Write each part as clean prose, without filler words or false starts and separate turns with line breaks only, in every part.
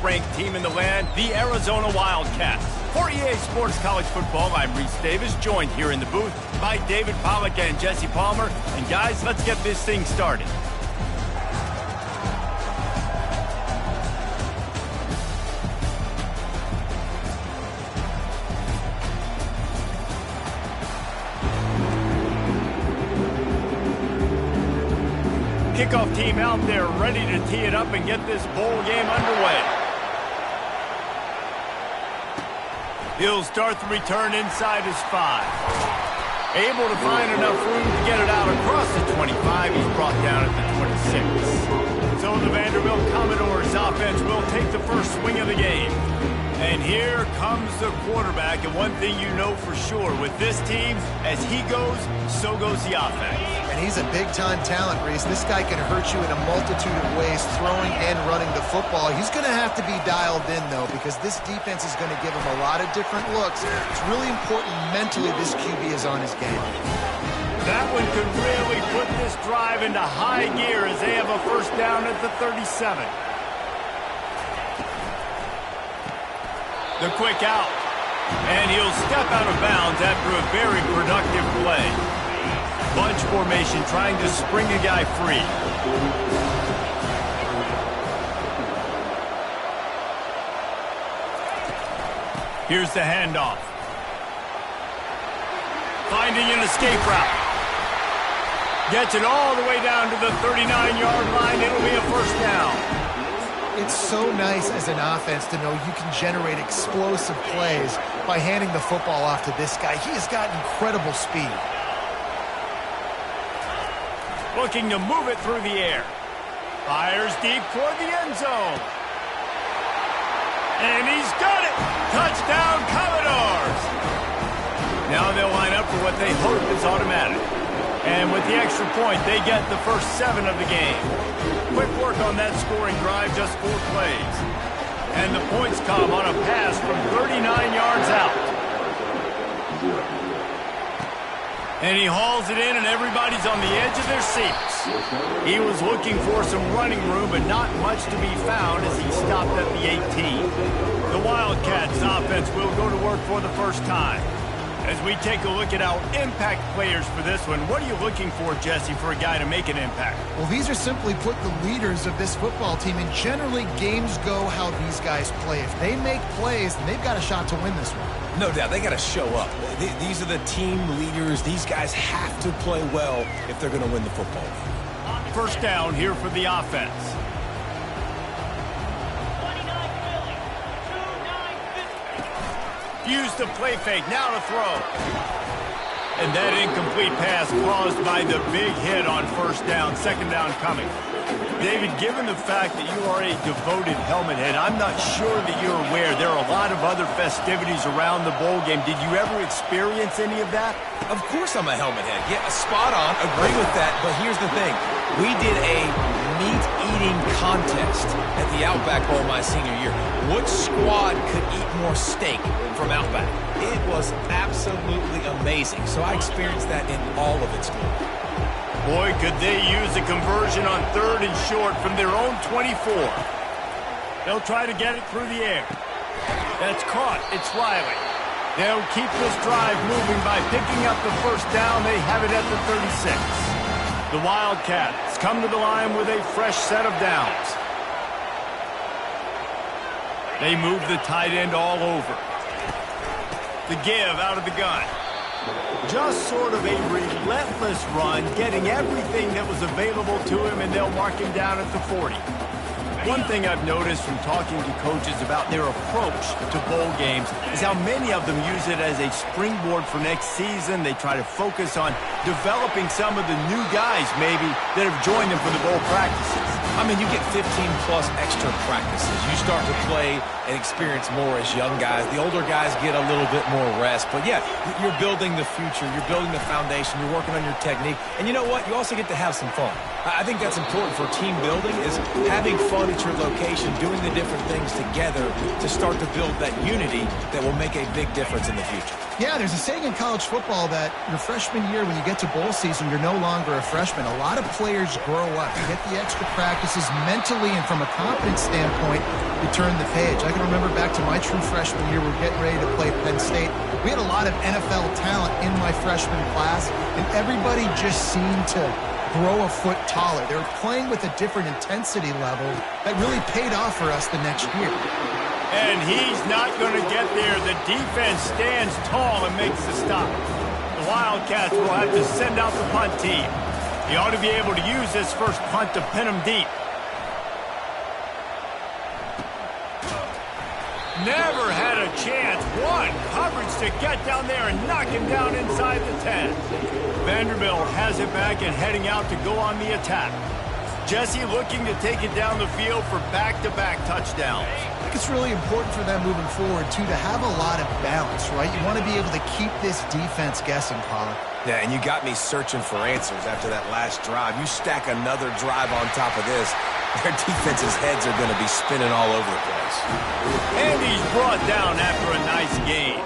ranked team in the land, the Arizona Wildcats. For EA Sports College Football, I'm Reese Davis, joined here in the booth by David Pollack and Jesse Palmer. And guys, let's get this thing started. Kickoff team out there ready to tee it up and get this bowl game underway. He'll start the return inside his 5. Able to find enough room to get it out across the 25. He's brought down at the 26. So the Vanderbilt Commodores offense will take the first swing of the game. And here comes the quarterback. And one thing you know for sure with this team, as he goes, so goes the offense.
And he's a big-time talent, Reese. This guy can hurt you in a multitude of ways, throwing and running the football. He's going to have to be dialed in, though, because this defense is going to give him a lot of different looks. It's really important mentally this QB is on his game.
That one could really put this drive into high gear as they have a first down at the 37. The quick out. And he'll step out of bounds after a very productive play. Bunch formation trying to spring a guy free. Here's the handoff. Finding an escape route. Gets it all the way down to the 39-yard line. It'll be a first down.
It's so nice as an offense to know you can generate explosive plays by handing the football off to this guy. He has got incredible speed.
Looking to move it through the air. Fires deep toward the end zone. And he's got it! Touchdown, Commodores! Now they'll line up for what they hope is automatic. And with the extra point, they get the first 7 of the game. Quick work on that scoring drive, just 4 plays. And the points come on a pass from 39 yards out. And he hauls it in, and everybody's on the edge of their seats. He was looking for some running room, but not much to be found as he stopped at the 18. The Wildcats offense will go to work for the first time. As we take a look at our impact players for this one, what are you looking for, Jesse, for a guy to make an impact?
Well, these are simply put the leaders of this football team, and generally games go how these guys play. If they make plays, then they've got a shot to win this one.
No doubt, they got to show up. These are the team leaders. These guys have to play well if they're going to win the football game.
First down here for the offense. Use the play fake, now to throw. And that incomplete pass caused by the big hit on first down, second down coming. David, given the fact that you are a devoted helmet head, I'm not sure that you're aware there are a lot of other festivities around the bowl game. Did you ever experience any of that?
Of course I'm a helmet head. Yeah, spot on. Agree with that. But here's the thing. We did a meat-eating contest at the Outback Bowl my senior year. Which squad could eat more steak from Outback? It was absolutely amazing. So I experienced that in all of its glory.
Boy, could they use a conversion on 3rd and short from their own 24. They'll try to get it through the air. That's caught. It's Riley. They'll keep this drive moving by picking up the first down. They have it at the 36. The Wildcats come to the line with a fresh set of downs. They move the tight end all over. The give out of the gun. Just sort of a relentless run, getting everything that was available to him, and they'll mark him down at the 40. One thing I've noticed from talking to coaches about their approach to bowl games is how many of them use it as a springboard for next season. They try to focus on developing some of the new guys, maybe, that have joined them for the bowl practices.
I mean, you get 15-plus extra practices. You start to play and experience more as young guys. The older guys get a little bit more rest. But, yeah, you're building the future. You're building the foundation. You're working on your technique. And you know what? You also get to have some fun. I think that's important for team building, is having fun at your location, doing the different things together to start to build that unity that will make a big difference in the future.
Yeah, there's a saying in college football that your freshman year, when you get to bowl season, you're no longer a freshman. A lot of players grow up. You get the extra practices mentally, and from a confidence standpoint, you turn the page. I can remember back to my true freshman year, we're getting ready to play Penn State. We had a lot of NFL talent in my freshman class, and everybody just seemed to grow a foot taller. They were playing with a different intensity level that really paid off for us the next year.
And he's not going to get there. The defense stands tall and makes the stop. The Wildcats will have to send out the punt team. He ought to be able to use this first punt to pin him deep. Never had a chance. One coverage to get down there and knock him down inside the 10. Vanderbilt has it back and heading out to go on the attack. Jesse looking to take it down the field for back-to-back touchdowns.
I think it's really important for them moving forward, too, to have a lot of balance, right? You want to be able to keep this defense guessing, Pollard.
Yeah, and you got me searching for answers after that last drive. You stack another drive on top of this, their defense's heads are going to be spinning all over the place.
And he's brought down after a nice gain.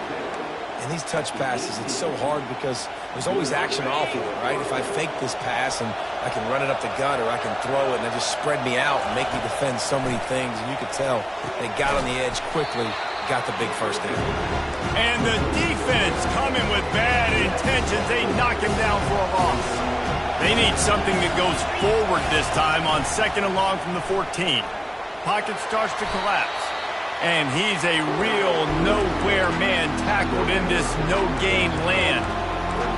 And these touch passes, it's so hard because there's always action off of it, right? If I fake this pass and I can run it up the gut or I can throw it and it just spread me out and make me defend so many things. And you could tell they got on the edge quickly, got the big first down.
And the defense coming with bad intentions. They knock him down for a loss. They need something that goes forward this time on 2nd and long from the 14. Pocket starts to collapse. And he's a real nowhere man tackled in this no-gain land.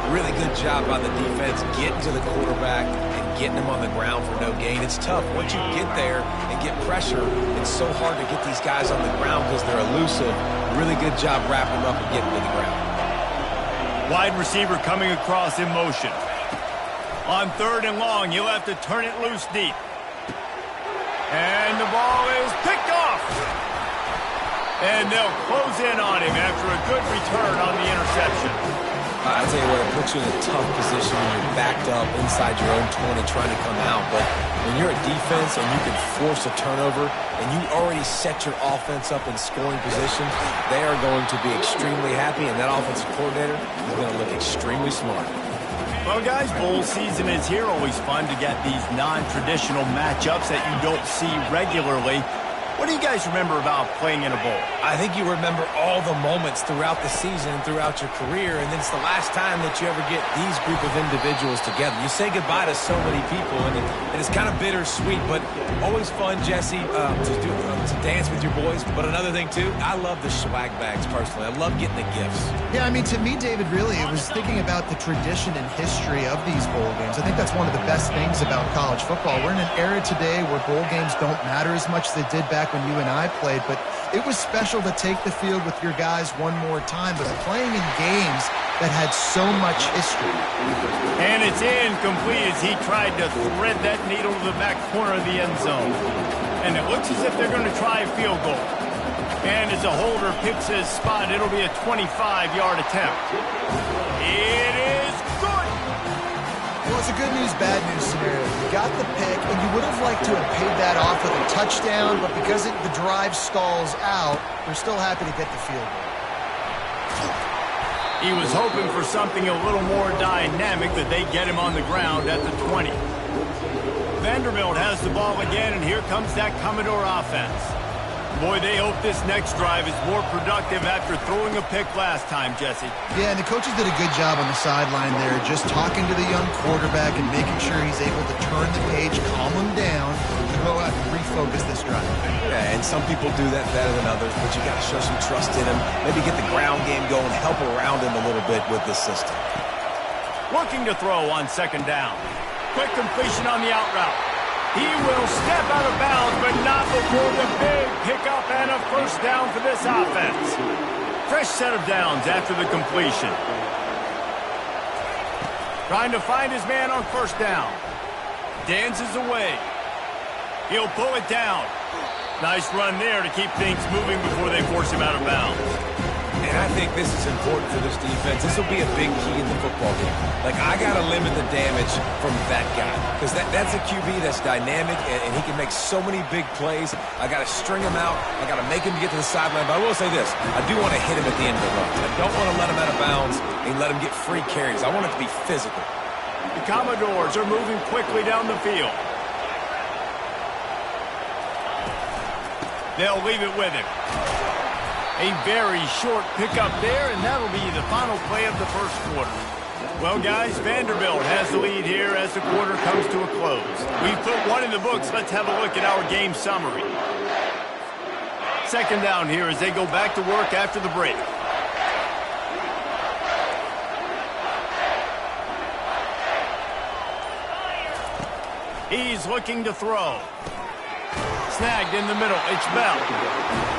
Really good job by the defense getting to the quarterback and getting him on the ground for no gain. It's tough. Once you get there and get pressure, it's so hard to get these guys on the ground because they're elusive. Really good job wrapping them up and getting to the ground.
Wide receiver coming across in motion. On 3rd and long, he'll have to turn it loose deep. And the ball is picked off. And they'll close in on him after a good return on the interception.
I'll tell you what, it puts you in a tough position when you're backed up inside your own 20 trying to come out. But when you're a defense and you can force a turnover and you already set your offense up in scoring position, they are going to be extremely happy, and that offensive coordinator is going to look extremely smart.
Well, guys, bowl season is here. Always fun to get these non-traditional matchups that you don't see regularly. What do you guys remember about playing in a bowl?
I think you remember all the moments throughout the season and throughout your career, and it's the last time that you ever get these group of individuals together. You say goodbye to so many people, and it's kind of bittersweet, but always fun, Jesse, to dance with your boys. But another thing, too, I love the swag bags, personally. I love getting the gifts.
Yeah, I mean, to me, David, really, it was thinking about the tradition and history of these bowl games. I think that's one of the best things about college football. We're in an era today where bowl games don't matter as much as they did back when you and I played, but it was special to take the field with your guys one more time, but playing in games that had so much history.
And it's incomplete as he tried to thread that needle to the back corner of the end zone. And it looks as if they're going to try a field goal. And as a holder picks his spot, it'll be a 25-yard attempt. It is good!
Well, it's a good news, bad news scenario. You got the pick, and you would have liked to have paid that off with a touchdown, but because the drive stalls out, they're still happy to get the field goal.
He was hoping for something a little more dynamic, that they get him on the ground at the 20. Vanderbilt has the ball again, and here comes that Commodore offense. Boy, they hope this next drive is more productive after throwing a pick last time, Jesse.
Yeah, and the coaches did a good job on the sideline there, just talking to the young quarterback and making sure he's able to turn the page, calm him down, and go out and refocus this drive.
Yeah, and some people do that better than others, but you got to show some trust in him, maybe get the ground game going, help around him a little bit with this system.
Looking to throw on 2nd down. Quick completion on the out route. He will step out of bounds, but not before the big pickup and a first down for this offense. Fresh set of downs after the completion. Trying to find his man on 1st down. Dances away. He'll pull it down. Nice run there to keep things moving before they force him out of bounds.
And I think this is important for this defense. This will be a big key in the football game. Like, I got to limit the damage from that guy because that's a QB that's dynamic, and he can make so many big plays. I got to string him out. I got to make him get to the sideline. But I will say this. I do want to hit him at the end of the run. I don't want to let him out of bounds and let him get free carries. I want it to be physical.
The Commodores are moving quickly down the field. They'll leave it with him. A very short pickup there, and that'll be the final play of the first quarter. Well, guys, Vanderbilt has the lead here as the quarter comes to a close. We've put one in the books. Let's have a look at our game summary. Second down here as they go back to work after the break. He's looking to throw. Snagged in the middle. It's Bell.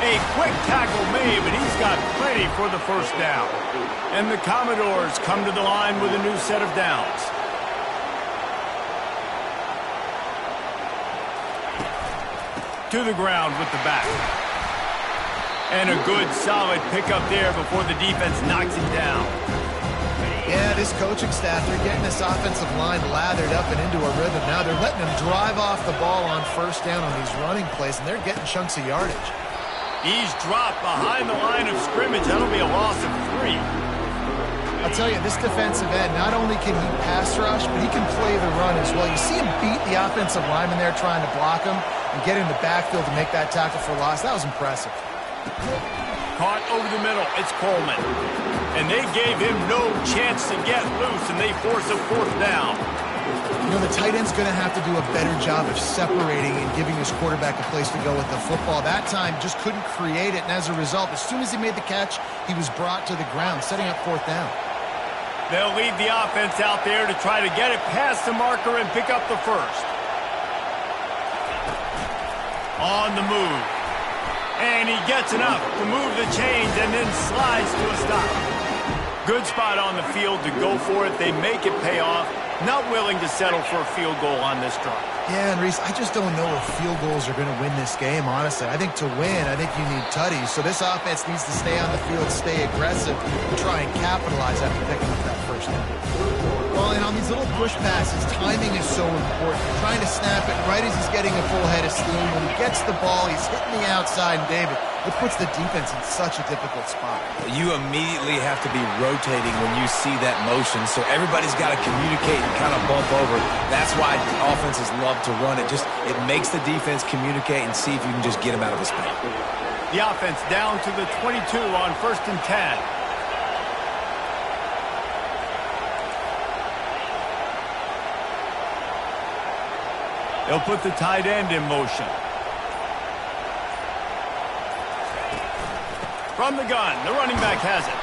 A quick tackle made, but he's got plenty for the first down. And the Commodores come to the line with a new set of downs. To the ground with the back. And a good, solid pickup there before the defense knocks him down.
Yeah, this coaching staff, they're getting this offensive line lathered up and into a rhythm. Now they're letting them drive off the ball on first down on these running plays, and they're getting chunks of yardage.
He's dropped behind the line of scrimmage. That'll be a loss of 3.
I'll tell you, this defensive end, not only can he pass rush, but he can play the run as well. You see him beat the offensive lineman there trying to block him and get in the backfield to make that tackle for loss. That was impressive.
Caught over the middle. It's Coleman. And they gave him no chance to get loose, and they force a fourth down.
You know, the tight end's going to have to do a better job of separating and giving his quarterback a place to go with the football. That time just couldn't create it, and as a result, as soon as he made the catch, he was brought to the ground, setting up fourth down.
They'll leave the offense out there to try to get it past the marker and pick up the first. On the move. And he gets enough to move the chains and then slides to a stop. Good spot on the field to go for it. They make it pay off. Not willing to settle for a field goal on this drive.
Yeah, and Reese, I just don't know if field goals are going to win this game, honestly. I think to win, I think you need tutties. So this offense needs to stay on the field, stay aggressive, and try and capitalize after picking up that first down. Well, and on these little push passes, timing is so important. You're trying to snap it right as he's getting a full head of steam. When he gets the ball, he's hitting the outside, and David, it puts the defense in such a difficult spot.
You immediately have to be rotating when you see that motion, so everybody's got to communicate and kind of bump over. That's why offenses love to run it. It makes the defense communicate and see if you can just get him out of his path.
The offense down to the 22 on 1st and 10. They'll put the tight end in motion. From the gun, the running back has it.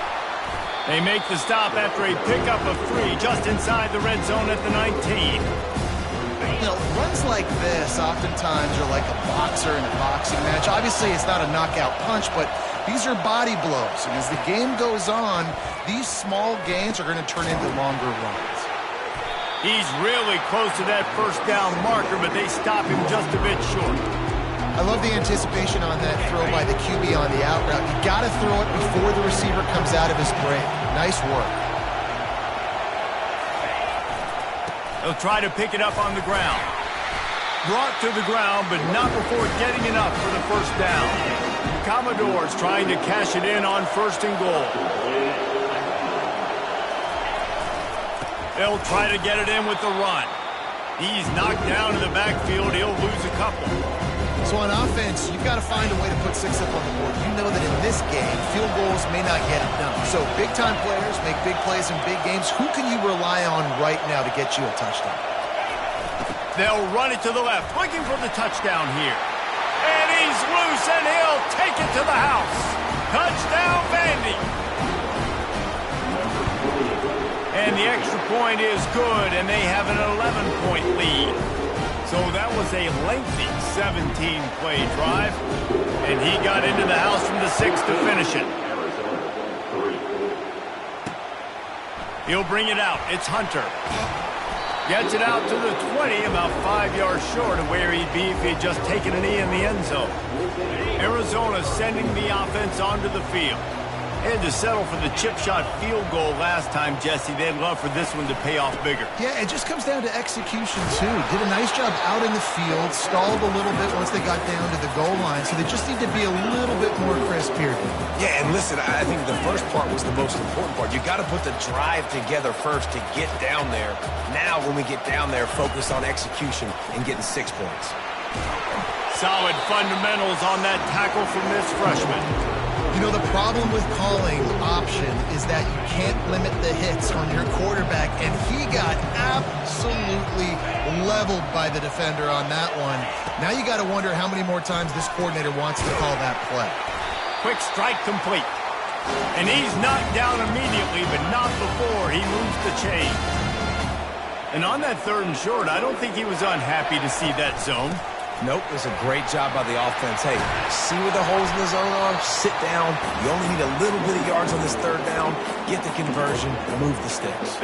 They make the stop after a pickup of 3 just inside the red zone at the 19.
You know, runs like this oftentimes are like a boxer in a boxing match. Obviously, it's not a knockout punch, but these are body blows. And as the game goes on, these small gains are going to turn into longer runs.
He's really close to that first down marker, but they stop him just a bit short.
I love the anticipation on that throw by the QB on the out route. You got to throw it before the receiver comes out of his break. Nice work.
They'll try to pick it up on the ground. Brought to the ground, but not before getting enough for the first down. Commodores trying to cash it in on 1st and goal. They'll try to get it in with the run. He's knocked down in the backfield. He'll lose a couple.
So on offense, you've got to find a way to put 6 up on the board. You know that in this game, field goals may not get it done. So big-time players make big plays in big games. Who can you rely on right now to get you a touchdown?
They'll run it to the left, looking for the touchdown here. And he's loose, and he'll take it to the house. Touchdown, Vandy. And the extra point is good, and they have an 11-point lead. So that was a lengthy 17-play drive, and he got into the house from the 6 to finish it. He'll bring it out. It's Hunter. Gets it out to the 20, about 5 yards short of where he'd be if he'd just taken a knee in the end zone. Arizona sending the offense onto the field. They had to settle for the chip shot field goal last time, Jesse. They'd love for this one to pay off bigger.
Yeah, it just comes down to execution, too. Did a nice job out in the field, stalled a little bit once they got down to the goal line, so they just need to be a little bit more crisp here.
Yeah, and listen, I think the first part was the most important part. You got to put the drive together first to get down there. Now, when we get down there, focus on execution and getting 6 points.
Solid fundamentals on that tackle from this freshman.
You know, the problem with calling option is that you can't limit the hits on your quarterback, and he got absolutely leveled by the defender on that one. Now you got to wonder how many more times this coordinator wants to call that play.
Quick strike complete. And he's knocked down immediately, but not before he moves the chain. And on that 3rd and short, I don't think he was unhappy to see that zone.
Nope, it was a great job by the offense. Hey, see where the holes in the zone are? Sit down. You only need a little bit of yards on this 3rd down. Get the conversion. Move the sticks.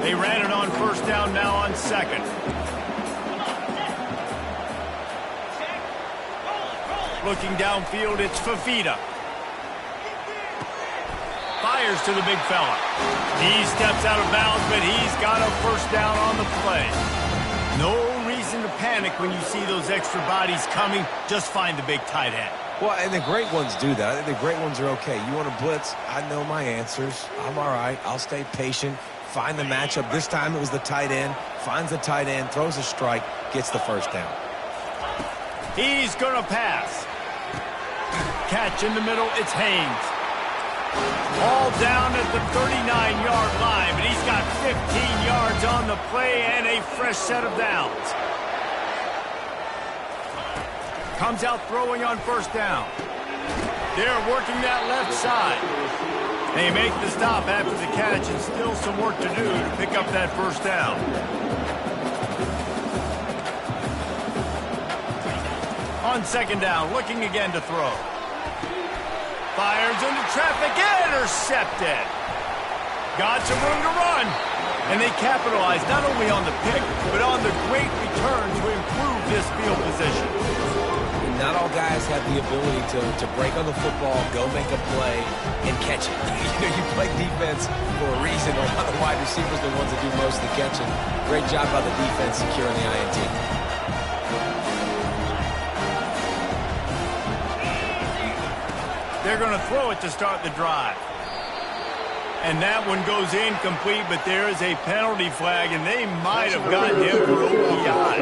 They ran it on 1st down, now on 2nd. Looking downfield, it's Fafita. Fires to the big fella. He steps out of bounds, but he's got a 1st down on the play. No reason to panic when you see those extra bodies coming. Just find the big tight end.
Well, and the great ones do that. I think the great ones are okay. You want to blitz? I know my answers. I'm all right. I'll stay patient. Find the matchup. This time it was the tight end. Finds the tight end, throws a strike, gets the 1st down.
He's going to pass. Catch in the middle. It's Haynes. All down at the 39-yard line, but he's got 15 yards on the play and a fresh set of downs. Comes out throwing on 1st down. They're working that left side. They make the stop after the catch, and still some work to do to pick up that 1st down. On 2nd down, looking again to throw. Fires into traffic, intercepted. Got some room to run. And they capitalize not only on the pick, but on the great return to improve this field position.
Not all guys have the ability to break on the football, go make a play, and catch it. You know, you play defense for a reason. A lot of the wide receivers are the ones that do most of the catching. Great job by the defense securing the INT.
They're going to throw it to start the drive. And that one goes incomplete, but there is a penalty flag, and they might have gotten him for OPI.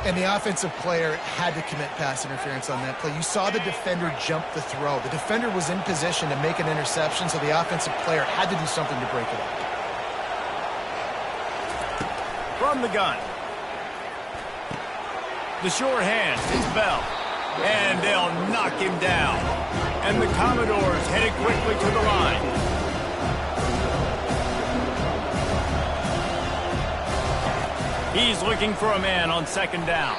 And the offensive player had to commit pass interference on that play. You saw the defender jump the throw. The defender was in position to make an interception, so the offensive player had to do something to break it up.
From the gun. The sure hand is Bell. And they'll knock him down. And the Commodores headed quickly to the line. He's looking for a man on 2nd down.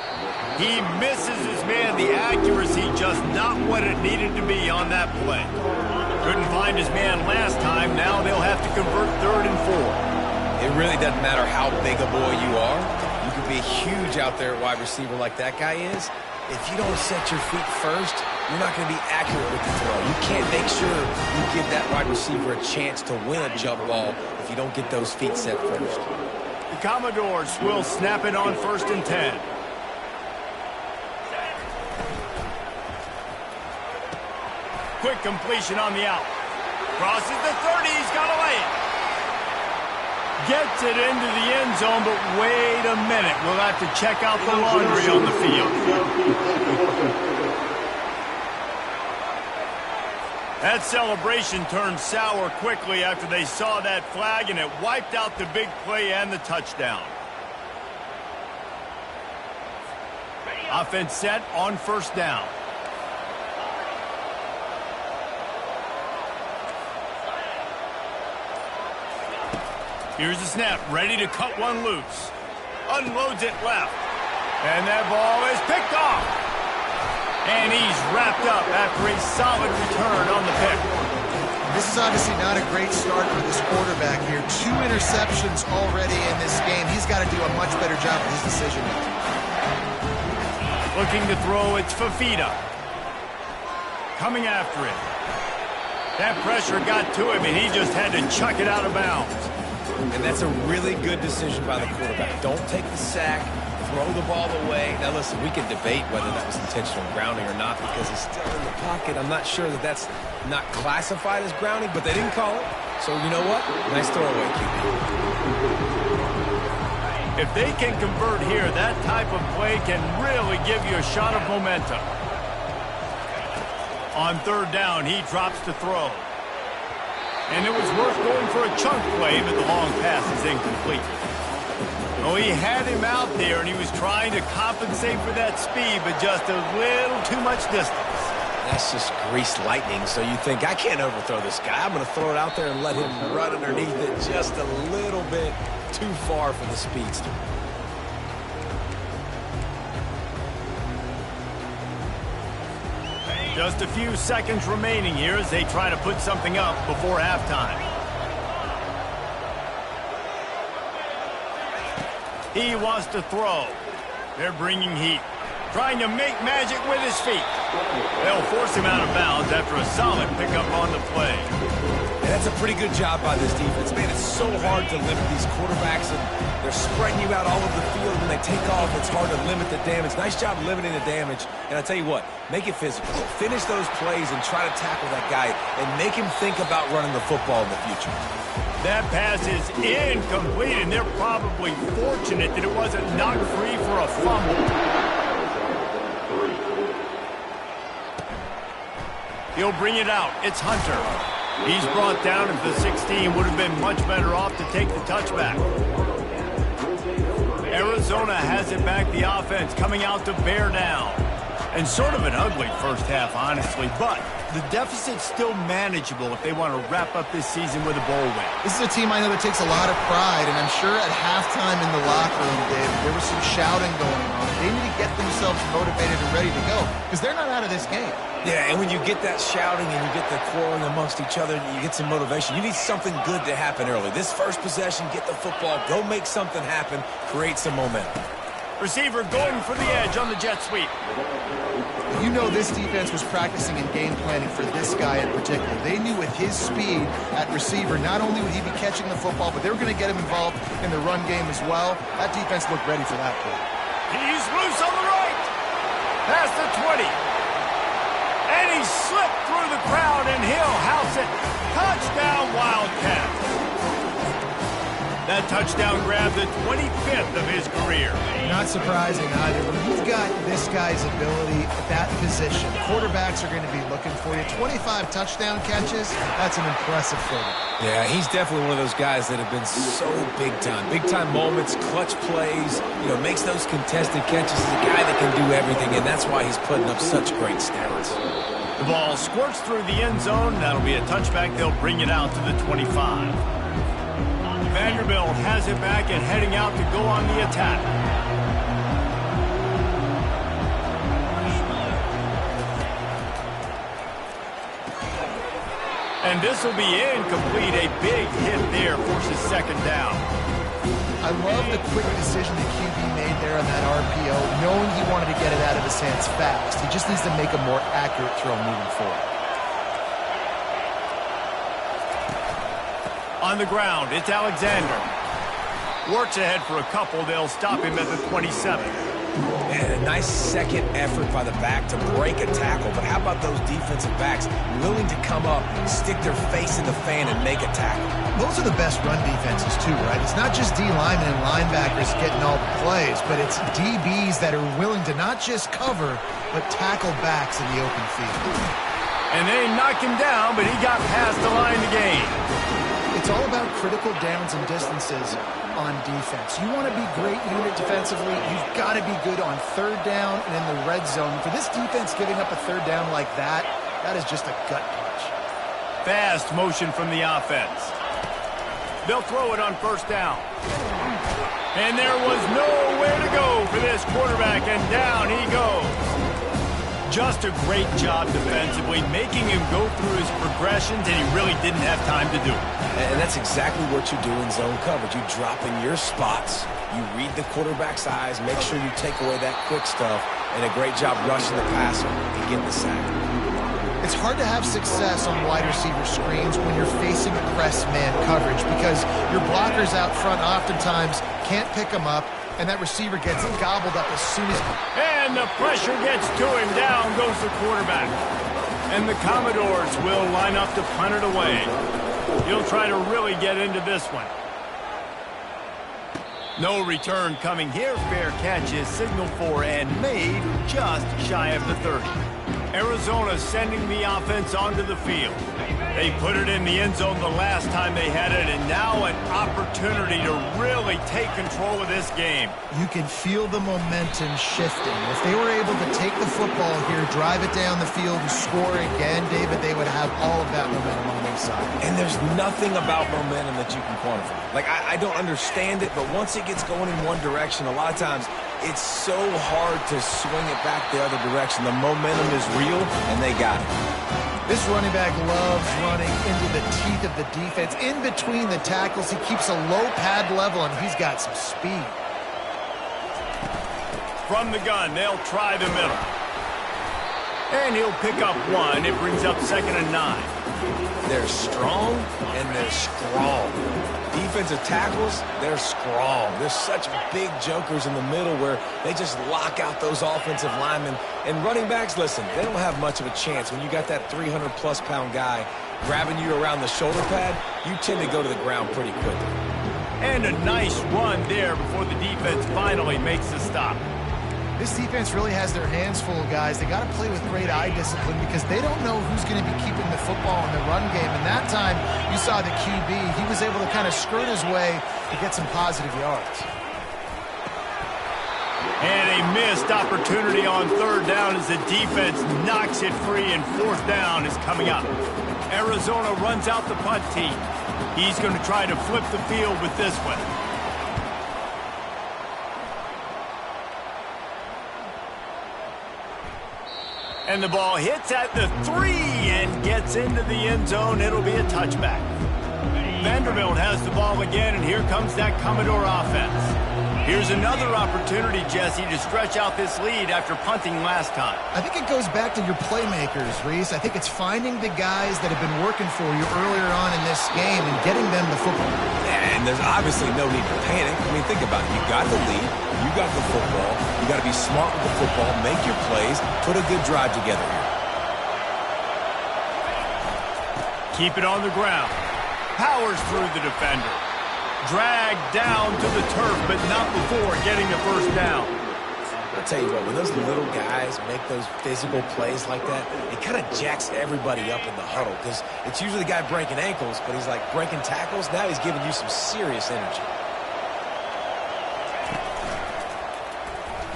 He misses his man. The accuracy just not what it needed to be on that play. Couldn't find his man last time. Now they'll have to convert 3rd and 4.
It really doesn't matter how big a boy you are. You could be huge out there at wide receiver like that guy is. If you don't set your feet first, you're not going to be accurate with the throw. You can't make sure you give that wide receiver a chance to win a jump ball if you don't get those feet set first.
The Commodores will snap it on 1st and 10. Quick completion on the out. Crosses the 30. He's got to lay it. Gets it into the end zone, but wait a minute. We'll have to check out the laundry on the field. That celebration turned sour quickly after they saw that flag, and it wiped out the big play and the touchdown. Offense set on 1st down. Here's the snap, ready to cut one loose. Unloads it left. And that ball is picked off. And he's wrapped up after a solid return on the pick.
This is obviously not a great start for this quarterback here. 2 interceptions already in this game. He's got to do a much better job with his decision making.
Looking to throw, it's Fafita. coming after it. That pressure got to him, and he just had to chuck it out of bounds.
And that's a really good decision by the quarterback. Don't take the sack. Throw the ball away. Now, listen, we can debate whether that was intentional grounding or not because he's still in the pocket. I'm not sure that that's not classified as grounding, but they didn't call it. So, you know what? Nice throwaway, QB.
If they can convert here, that type of play can really give you a shot of momentum. On third down, he drops to throw. And it was worth going for a chunk play, but the long pass is incomplete. Oh, he had him out there, and he was trying to compensate for that speed, but just a little too much distance.
That's just greased lightning, so you think, I can't overthrow this guy. I'm going to throw it out there and let him run underneath it just a little bit too far for the speedster.
Just a few seconds remaining here as they try to put something up before halftime. He wants to throw. They're bringing heat. Trying to make magic with his feet. They'll force him out of bounds after a solid pickup on the play.
And that's a pretty good job by this defense. Man, it's so hard to limit these quarterbacks, and they're spreading you out all over the field. When they take off, it's hard to limit the damage. Nice job limiting the damage. And I tell you what, make it physical. Finish those plays and try to tackle that guy and make him think about running the football in the future.
That pass is incomplete, and they're probably fortunate that it wasn't knocked free for a fumble. He'll bring it out. It's Hunter. He's brought down at the 16. Would have been much better off to take the touchback. Arizona has it back, the offense coming out to bear down. And sort of an ugly first half, honestly, but the deficit's still manageable if they want to wrap up this season with a bowl win.
This is a team I know that takes a lot of pride, and I'm sure at halftime in the locker room, Dave, there was some shouting going on. They need to get themselves motivated and ready to go because they're not out of this game.
Yeah, and when you get that shouting and you get the quarreling amongst each other, you get some motivation. You need something good to happen early. This first possession, get the football, go make something happen, create some momentum.
Receiver going for the edge on the jet sweep.
You know this defense was practicing and game planning for this guy in particular. They knew with his speed at receiver, not only would he be catching the football, but they were going to get him involved in the run game as well. That defense looked ready for that play.
He's loose on the right. Past the 20. And he slipped through the crowd, and he'll house it. Touchdown, Wildcats. That touchdown grabbed the 25th of his career.
Not surprising either. When you've got this guy's ability at that position, quarterbacks are going to be looking for you. 25 touchdown catches, that's an impressive figure.
Yeah, he's definitely one of those guys that have been so big time. Big time moments, clutch plays, makes those contested catches. He's a guy that can do everything, and that's why he's putting up such great stats.
The ball squirts through the end zone. That'll be a touchback. They'll bring it out to the 25. Vanderbilt has it back and heading out to go on the attack. And this will be incomplete. A big hit there forces second down.
I love the quick decision that QB made there on that RPO, knowing he wanted to get it out of his hands fast. He just needs to make a more accurate throw moving forward.
On the ground, it's Alexander. Works ahead for a couple. They'll stop him at the 27.
And a nice second effort by the back to break a tackle. But how about those defensive backs willing to come up, stick their face in the fan, and make a tackle?
Those are the best run defenses too, right? It's not just D linemen and linebackers getting all the plays, but it's DBs that are willing to not just cover, but tackle backs in the open field.
And they knocked him down, but he got past the line of the game.
It's all about critical downs and distances on defense. You want to be great unit defensively, you've got to be good on third down and in the red zone. For this defense giving up a third down like that, that is just a gut punch.
Fast motion from the offense. They'll throw it on first down. And there was nowhere to go for this quarterback, and down he goes. Just a great job defensively, making him go through his progressions, and he really didn't have time to do it.
And that's exactly what you do in zone coverage. You drop in your spots, you read the quarterback's eyes, make sure you take away that quick stuff, and a great job rushing the passer and getting the sack.
It's hard to have success on wide receiver screens when you're facing press man coverage because your blockers out front oftentimes can't pick them up, and that receiver gets gobbled up as soon as...
And the pressure gets to him. Down goes the quarterback. And the Commodores will line up to punt it away. He'll try to really get into this one. No return coming here. Fair catch is signaled for and made just shy of the 30. Arizona sending the offense onto the field. They put it in the end zone the last time they had it, and now an opportunity to really take control of this game.
You can feel the momentum shifting. If they were able to take the football here, drive it down the field, and score again, David, they would have all of that momentum on their side.
And there's nothing about momentum that you can quantify. Like, I don't understand it, but once it gets going in one direction, a lot of times it's so hard to swing it back the other direction. The momentum is real, and they got it.
This running back loves running into the teeth of the defense. In between the tackles, he keeps a low pad level, and he's got some speed.
From the gun, they'll try the middle. And he'll pick up one. It brings up 2nd and 9.
They're strong, and they're strong. Defensive tackles, they're strong. There's such big jokers in the middle where they just lock out those offensive linemen. And running backs, listen, they don't have much of a chance. When you got that 300-plus pound guy grabbing you around the shoulder pad, you tend to go to the ground pretty quickly.
And a nice run there before the defense finally makes the stop.
This defense really has their hands full, guys. They got to play with great eye discipline because they don't know who's going to be keeping the football in the run game. And that time, you saw the QB. He was able to kind of skirt his way to get some positive yards.
And a missed opportunity on 3rd down as the defense knocks it free, and 4th down is coming up. Arizona runs out the punt team. He's going to try to flip the field with this one. And the ball hits at the 3 and gets into the end zone. It'll be a touchback. Vanderbilt has the ball again, and here comes that Commodore offense. Here's another opportunity, Jesse, to stretch out this lead after punting last time.
I think it goes back to your playmakers, Reese. I think it's finding the guys that have been working for you earlier on in this game and getting them the football.
And there's obviously no need to panic. I mean, think about it. You got the lead. You got the football. You got to be smart with the football, make your plays, put a good drive together here.
Keep it on the ground. Powers through the defender. Dragged down to the turf, but not before getting the 1st down.
I'll tell you what, when those little guys make those physical plays like that, it kind of jacks everybody up in the huddle because it's usually the guy breaking ankles, but he's like breaking tackles. Now he's giving you some serious energy.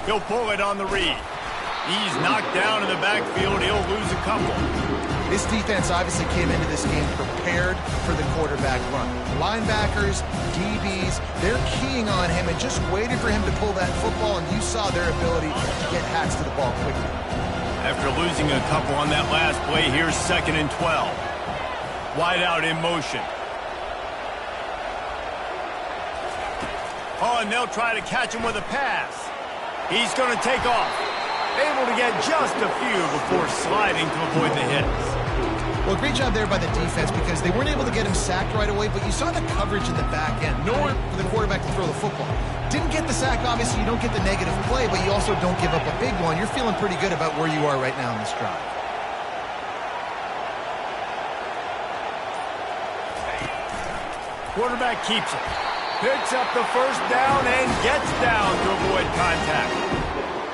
He'll pull it on the read. He's knocked down in the backfield. He'll lose a couple.
This defense obviously came into this game prepared for the quarterback run. Linebackers, DBs, they're keying on him and just waiting for him to pull that football, and you saw their ability to get hacks to the ball quickly.
After losing a couple on that last play, here's 2nd and 12. Wide out in motion. Oh, and they'll try to catch him with a pass. He's going to take off. Able to get just a few before sliding to avoid the hits.
Well, great job there by the defense because they weren't able to get him sacked right away, but you saw the coverage in the back end. Nowhere for the quarterback to throw the football. Didn't get the sack, obviously. You don't get the negative play, but you also don't give up a big one. You're feeling pretty good about where you are right now in this drive.
Quarterback keeps it. Picks up the 1st down and gets down to avoid contact.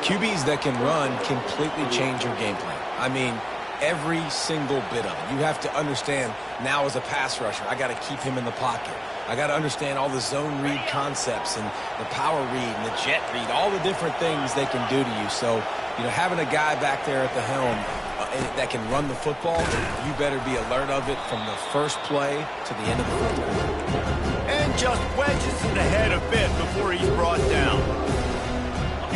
QBs that can run completely change your game plan. I mean, every single bit of it. You have to understand now as a pass rusher, I got to keep him in the pocket. I got to understand all the zone read concepts and the power read and the jet read, all the different things they can do to you. So, you know, having a guy back there at the helm that can run the football, you better be alert of it from the first play to the end of the 4th quarter.
And just wedges it ahead a bit before he's brought down.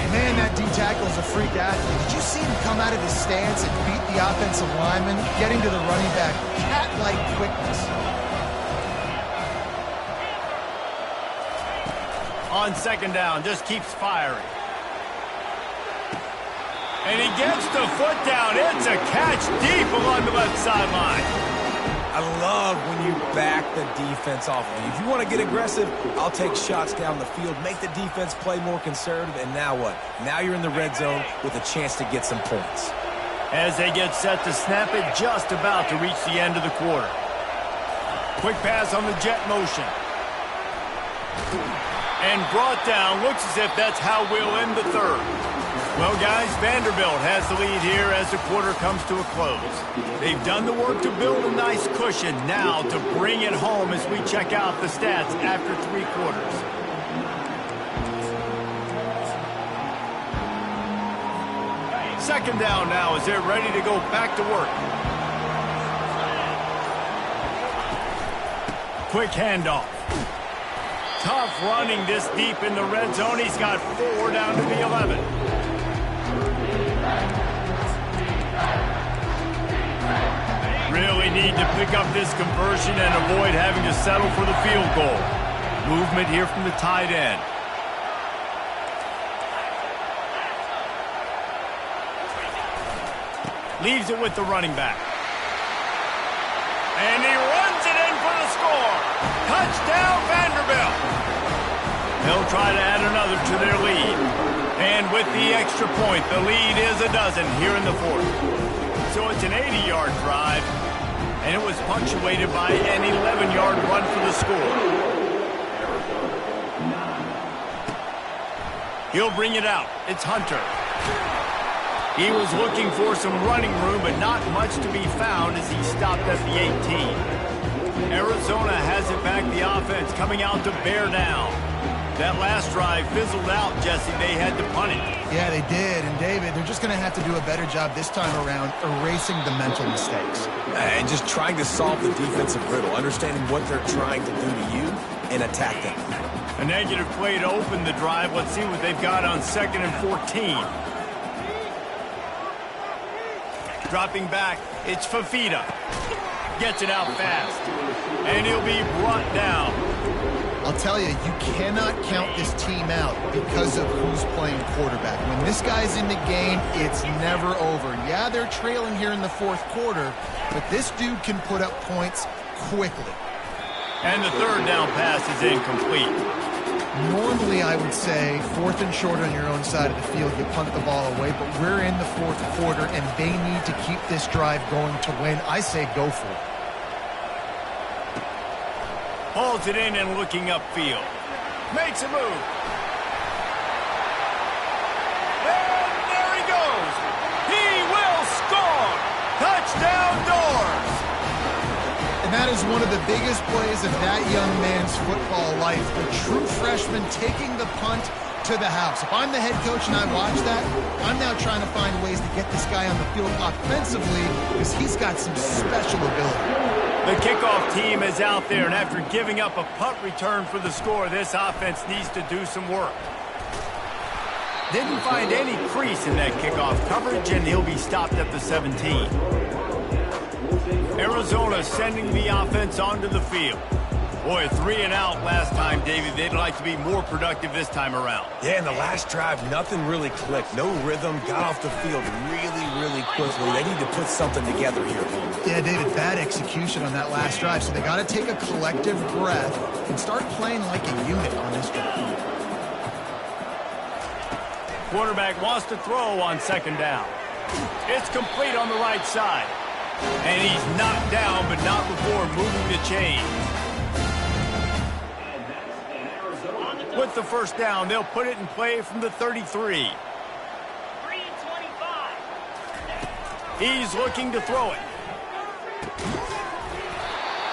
Man, that D-tackle is a freak athlete. Did you see him come out of his stance and beat the offensive lineman, getting to the running back? Cat-like quickness. On
2nd down, just keeps firing. And he gets the foot down. It's a catch deep along the left sideline.
I love when you back the defense off of you. If you want to get aggressive, I'll take shots down the field, make the defense play more conservative, and now what? Now you're in the red zone with a chance to get some points.
As they get set to snap it, just about to reach the end of the quarter. Quick pass on the jet motion. And brought down. Looks as if that's how we'll end the third. Well, guys, Vanderbilt has the lead here as the quarter comes to a close. They've done the work to build a nice cushion. Now to bring it home as we check out the stats after 3 quarters. Second down now as they're ready to go back to work. Quick handoff. Tough running this deep in the red zone. He's got 4 down to the 11. Really need to pick up this conversion and avoid having to settle for the field goal. Movement here from the tight end. Leaves it with the running back. And he runs it in for the score. Touchdown, Vanderbilt. They'll try to add another to their lead. And with the extra point, the lead is a dozen here in the fourth. So it's an 80-yard drive, and it was punctuated by an 11-yard run for the score. He'll bring it out. It's Hunter. He was looking for some running room, but not much to be found as he stopped at the 18. Arizona has it back, the offense coming out to bear down. That last drive fizzled out, Jesse. They had to punt it.
Yeah, they did. And, David, they're just going to have to do a better job this time around erasing the mental mistakes.
And just trying to solve the defensive riddle, understanding what they're trying to do to you and attack them.
A negative play to open the drive. Let's see what they've got on 2nd and 14. Dropping back, it's Fafita. Gets it out fast. And he'll be brought down.
I'll tell you, you cannot count this team out because of who's playing quarterback. When this guy's in the game, it's never over. Yeah, they're trailing here in the 4th quarter, but this dude can put up points quickly.
And the 3rd down pass is incomplete.
Normally, I would say 4th and short on your own side of the field, you punt the ball away, but we're in the 4th quarter, and they need to keep this drive going to win. I say go for it.
Hauls it in and looking upfield. Makes a move. And there he goes. He will score. Touchdown Doors.
And that is one of the biggest plays of that young man's football life. The true freshman taking the punt to the house. If I'm the head coach and I watch that, I'm now trying to find ways to get this guy on the field offensively because he's got some special ability.
The kickoff team is out there, and after giving up a punt return for the score, this offense needs to do some work. Didn't find any crease in that kickoff coverage, and he'll be stopped at the 17. Arizona sending the offense onto the field. Boy, 3 and out last time, David. They'd like to be more productive this time around.
Yeah, in the last drive, nothing really clicked. No rhythm, got off the field really quickly. They need to put something together here.
Yeah, David, bad execution on that last drive. So they got to take a collective breath and start playing like a unit on this drive.
Quarterback wants to throw on 2nd down. It's complete on the right side. And he's knocked down, but not before moving the chain. With the 1st down, they'll put it in play from the 33.
3:25.
He's looking to throw it.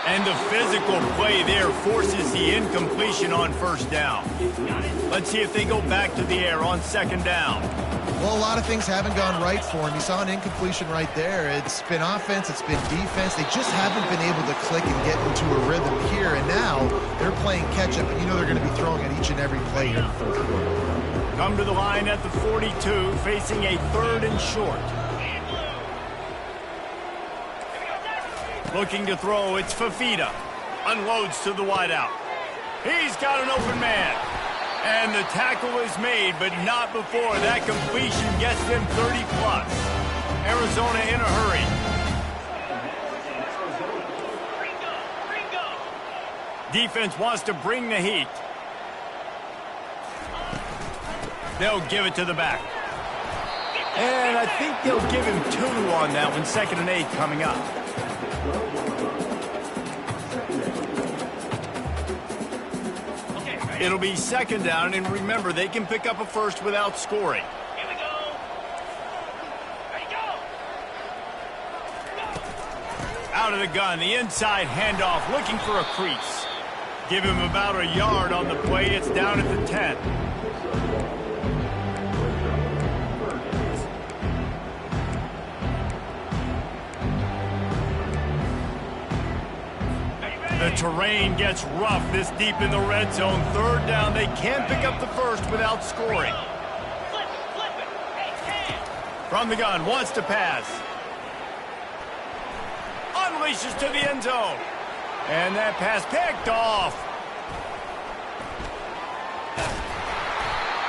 And the physical play there forces the incompletion on 1st down. Let's see if they go back to the air on 2nd down.
Well, a lot of things haven't gone right for him. He saw an incompletion right there. It's been offense, it's been defense. They just haven't been able to click and get into a rhythm here. And now they're playing catch-up, and you know they're going to be throwing at each and every play here in the 4th quarter.
Come to the line at the 42, facing a 3rd and short. Looking to throw, it's Fafita. Unloads to the wideout. He's got an open man. And the tackle is made, but not before that completion gets them 30+. Arizona in a hurry. Defense wants to bring the heat. They'll give it to the back. And I think they'll give him 2 on that one. 2nd and 8 coming up. It'll be 2nd down, and remember, they can pick up a first without scoring.
Here we go. Ready, go.
Out of the gun, the inside handoff, looking for a crease. Give him about a yard on the play. It's down at the 10. The terrain gets rough this deep in the red zone. 3rd down, they can pick up the first without scoring.
Flip it. Hey,
From the gun, wants to pass. Unleashes to the end zone. And that pass picked off.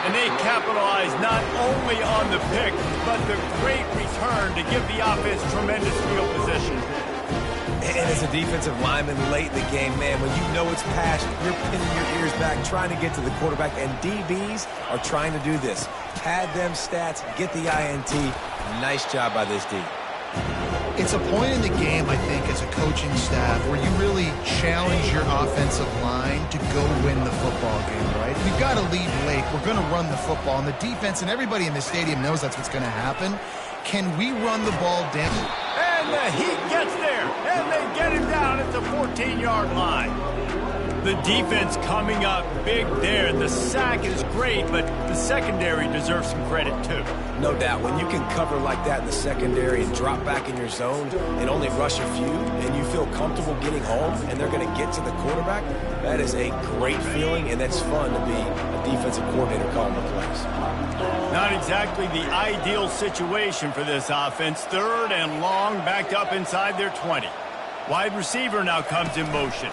And they capitalize not only on the pick, but the great return to give the offense tremendous field position.
And as a defensive lineman late in the game, man, when you know it's passed, you're pinning your ears back, trying to get to the quarterback, and DBs are trying to do this. Pad them stats, get the INT. Nice job by this D.
It's a point in the game, I think, as a coaching staff where you really challenge your offensive line to go win the football game, right? We've got to lead late. We're going to run the football, and the defense and everybody in the stadium knows that's what's going to happen. Can we run the ball down?
And the heat gets there, and they get him down at the 14-yard line. The defense coming up big there. The sack is great, but the secondary deserves some credit too.
No doubt. When you can cover like that in the secondary and drop back in your zone and only rush a few, and you feel comfortable getting home, and they're going to get to the quarterback, that is a great feeling, and that's fun to be a defensive coordinator calling the plays.
Not exactly the ideal situation for this offense. 3rd and long, backed up inside their 20. Wide receiver now comes in motion.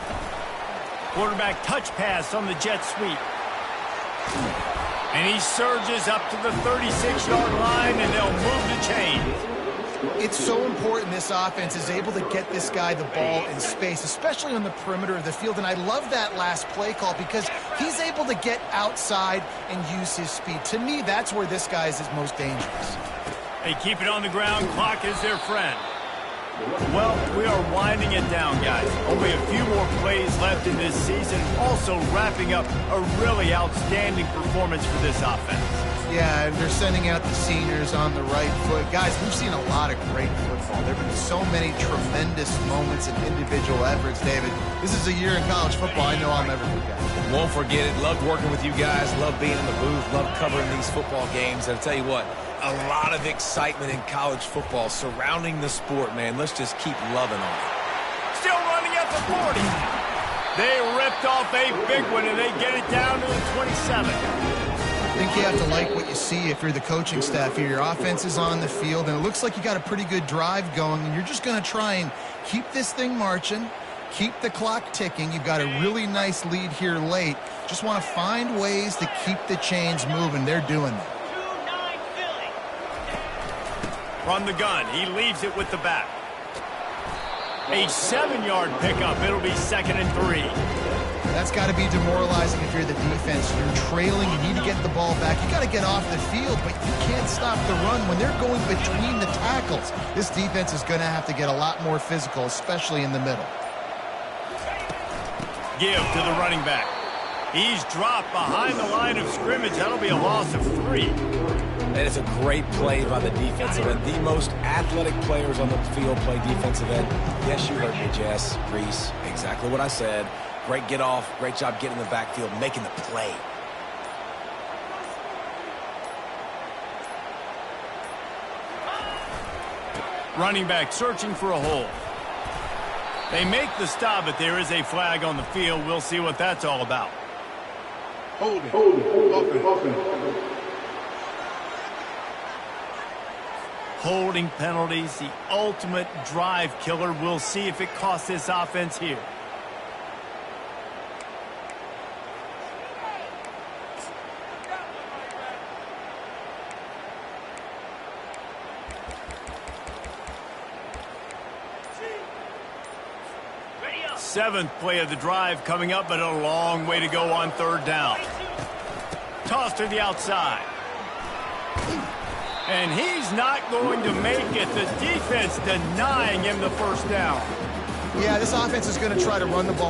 Quarterback touch pass on the jet sweep. And he surges up to the 36-yard line, and they'll move the chain.
It's so important this offense is able to get this guy the ball in space, especially on the perimeter of the field. And I love that last play call because he's able to get outside and use his speed. To me, that's where this guy is his most dangerous.
They keep it on the ground. Clock is their friend. Well, we are winding it down, guys. Only a few more plays left in this season. Also wrapping up a really outstanding performance for this offense.
Yeah, and they're sending out the seniors on the right foot. Guys, we've seen a lot of great football. There have been so many tremendous moments and individual efforts, David. This is a year in college football I know I'll never forget.
Won't forget it. Loved working with you guys. Loved being in the booth. Loved covering these football games. And I'll tell you what, a lot of excitement in college football surrounding the sport, man. Let's just keep loving on it.
Still running at the 40. They ripped off a big one, and they get it down to the 27.
I think you have to like what you see if you're the coaching staff here. Your offense is on the field, and it looks like you got a pretty good drive going, and you're just going to try and keep this thing marching, keep the clock ticking. You've got a really nice lead here late. Just want to find ways to keep the chains moving. They're doing that.
From the gun, he leaves it with the back. A 7-yard pickup. It'll be 2nd and 3.
That's got to be demoralizing if you're the defense. You're trailing, you need to get the ball back. You got to get off the field, but you can't stop the run when they're going between the tackles. This defense is going to have to get a lot more physical, especially in the middle.
Give to the running back. He's dropped behind the line of scrimmage. That'll be a loss of 3.
That is a great play by the defensive end. The most athletic players on the field play defensive end. Yes, you heard me, Jess, Reese. Exactly what I said. Great get off. Great job getting in the backfield, making the play.
Running back searching for a hole. They make the stop, but there is a flag on the field. We'll see what that's all about.
Hold it.
Holding penalties, the ultimate drive killer. We'll see if it costs this offense here. 7th play of the drive coming up, but a long way to go on 3rd down. Toss to the outside. And he's not going to make it. The defense denying him the 1st down.
Yeah, this offense is going to try to run the ball